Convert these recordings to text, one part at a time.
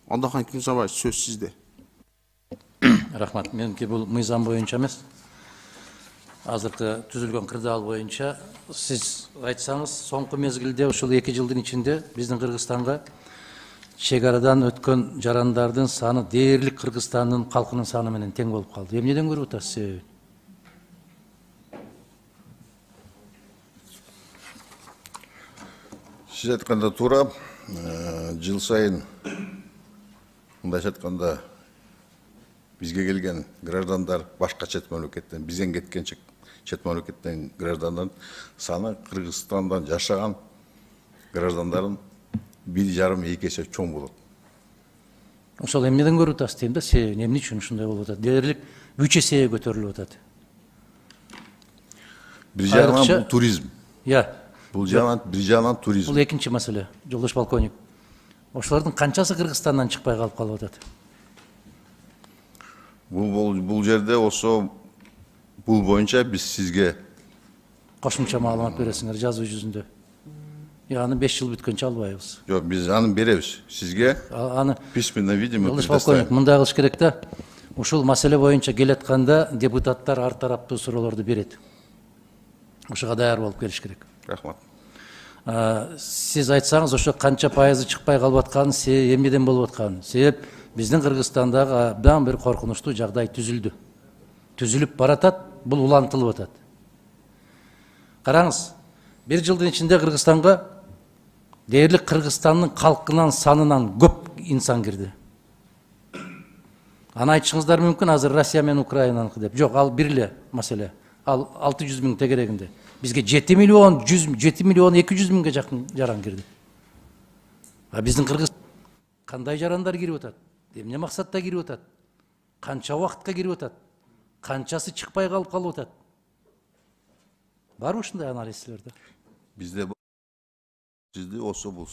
Андакан Күнсабаев, сөз сизде. Рахмат. Меники бул мыйзам боюнча эмес. Азыркы түзүлгөн кырдаал боюнча сиз айтсаңыз, соңку мезгилде ушул 2 жылдын ичинде биздин Кыргызстанга чегарадан өткөн жарандардын саны дээрлик Кыргызстандын калкынын саны менен тең болуп калды. Эмнеден көрүп атасыз себебин? Сиз айтканда туура, жыл сайын мындайча айтканда бизге келген граждандар башка чет мамлекеттен, бизден кеткен чет мамлекеттен граждандардын саны Кыргызстандан жашаган граждандардын 1,5-2 есе чоң болот. Ошол эмнеден көрүп атасыз дейм да, себебин эмне үчүн ушундай болуп атат? Дээрлик 3 эсеге көтөрүлүп атат. Бир жагынан бул туризм. Бул жагынан туризм. Бул экинчи маселе, жолдош полковник. Ошолордун канчасы Кыргызстандан чыкпай калып атат? Бул жерде осо бул боюнча биз сизге кошумча маалымат бересиңер жазуу жүзүндө. Аны 5 жыл бүткөнчө албайбыз. Жок, биз аны беребиз. Сизге аны письменный виде мы предоставим. Мындай кылыш керек да. Ушул маселе боюнча келатканда депутаттар ар тараптуу суроолорду берет. Ошого даяр болуп келиш керек. Рахмат. Сиз айтсаңыз, ошо канча пайызы чыкпай калып атканын, эмнеден болуп атканын. Себеп биздин Кыргызстандагы абдан бир коркунучтуу жагдай түзүлдү. Түзүлүп баратат, бул улантылып атат. Караңыз, 1 жылдын ичинде Кыргызстанга дээрлик Кыргызстандын калкынын санынан көп инсан кирди. Аны айтышыңыздар мүмкүн, азыр Россия менен Украинаныкы деп. Жок, ал бир эле маселе. Ал 600 000 тегерегинде. Бизге 7 миллион 200 000 жакын жаран кирди. Биздин Кыргыз кандай жарандар кирип атат? Эмне максатта кирип атат? Канча убакытка кирип атат? Канчасы чыкпай калып атат? Барбы ушундай анализ силерде? Бизде сизди осо бул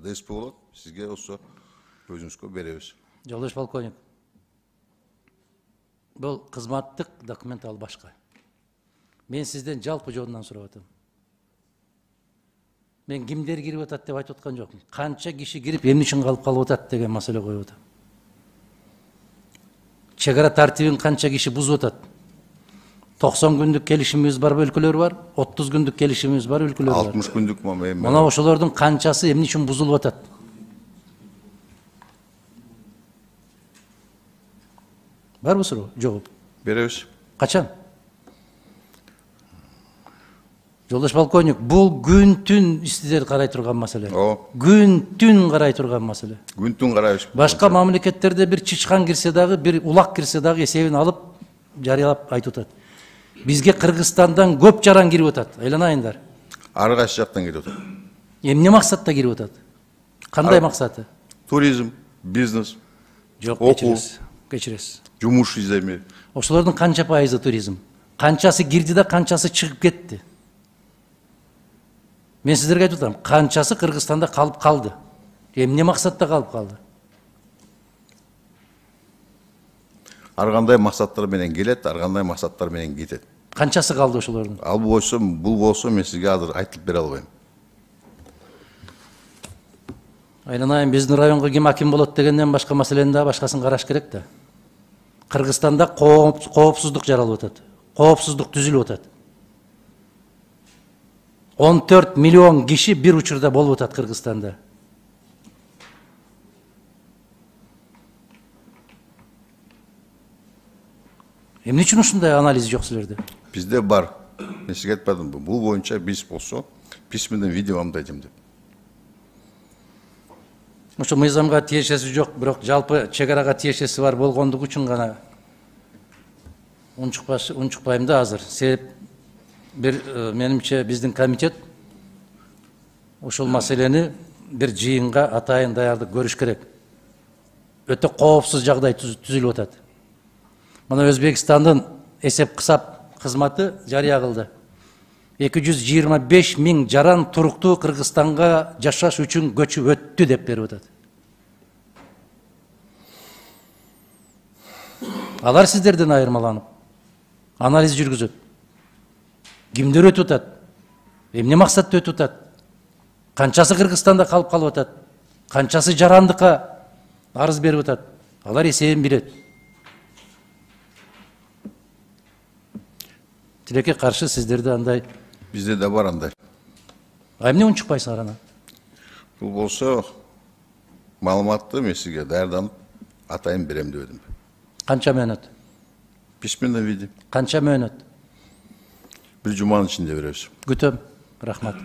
ДСП болот, сизге осо өзүңүзгө беребиз. Жолдош полковник. Бул кызматтык документ, ал башка. Мен сизден жалпы жонунан сурап атам. Мен кимдер кирип атат деп айтып аткан жокмун. Канча киши кирип, эмне үчүн калып атат деген маселе коюп атам. Чегара тартибин канча киши бузуп атат? 90 күндүк келишимибиз бар өлкөлөр бар, 30 күндүк келишимибиз бар өлкөлөр бар. 60 күндүк Мына ошолордун канчасы эмне үчүн бузулуп атат? Барбы суроо? Жооп. Беребиз. Качан? Жолдош полковник, бул күн-түн сиздер карай турган маселе. Күн-түн карай турган маселе. Күн-түн карайбыз. Башка мамлекеттерде бир чычкан кирсе дагы, бир улак кирсе дагы эсебин алып, жарыялап айтып атат. Бизге Кыргызстандан көп жаран кирип атат. Айланайындар. Ар кайсы жактан кирип атат. Эмне максатта кирип атат? Кандай максаты? Туризм, бизнес. Жок, кечиресиз. Жумуш издеме. Ошолордун канча пайызы туризм? Канчасы кирди да, канчасы чыгып кетти? Мен сиздерге айтып атам, канчасы Кыргызстанда калып калды? Эмне максатта калып калды? Ар кандай максаттар менен келет, ар кандай максаттар менен кетет. Канчасы калды ошолордун? Ал бул болсо мен сизге азыр айтып бере албайм. Айланайын, биздин районго ким аким болот дегенден башка маселени да башкасын караш керек да. Кыргызстанда коопсуздук жаралып атат. Коопсуздук түзүлүп атат. 14 миллион киши бир учурда болуп атат Кыргызстанда. Эмне үчүн ушундай анализ жок силерде? Бизде бар. Мен сизге айтпадым, бул боюнча биз болсо письменный виде вам дадим деп. Ошо мыйзамга тиешеси жок, бирок жалпы чегарага тиешеси бар болгондугу үчүн гана унчукпайм да азыр. Себеп менимче биздин комитет ушул маселени бир жыйынга атайын даярдык көрүш керек. Өтө коопсуз жагдай түзүлүп атат. Мына Өзбекстандын эсеп кысап кызматы жарыя кылды. 225 000 жаран туруктуу Кыргызстанга жашаш үчүн көчүп өттү деп берип атат. Алар сиздерден айырмаланып анализ жүргүзөт. Кимдер өтүп атат? Эмне максатта өтүп атат? Канчасы Кыргызстанда калып атат? Канчасы жарандыкка арыз беріп атат. Алар есебін билет. Тилекке каршы сиздерде андай. Bizde de var андай. А эмне унчукпайсыңар анан? Бұл болса маалыматты мен сізге даярданып атайын берем деп едім. Канча мөөнөт? Письменный виде. Канча мөөнөт? Bir cumanın içinde veriyoruz. Күтөм. Рахмат.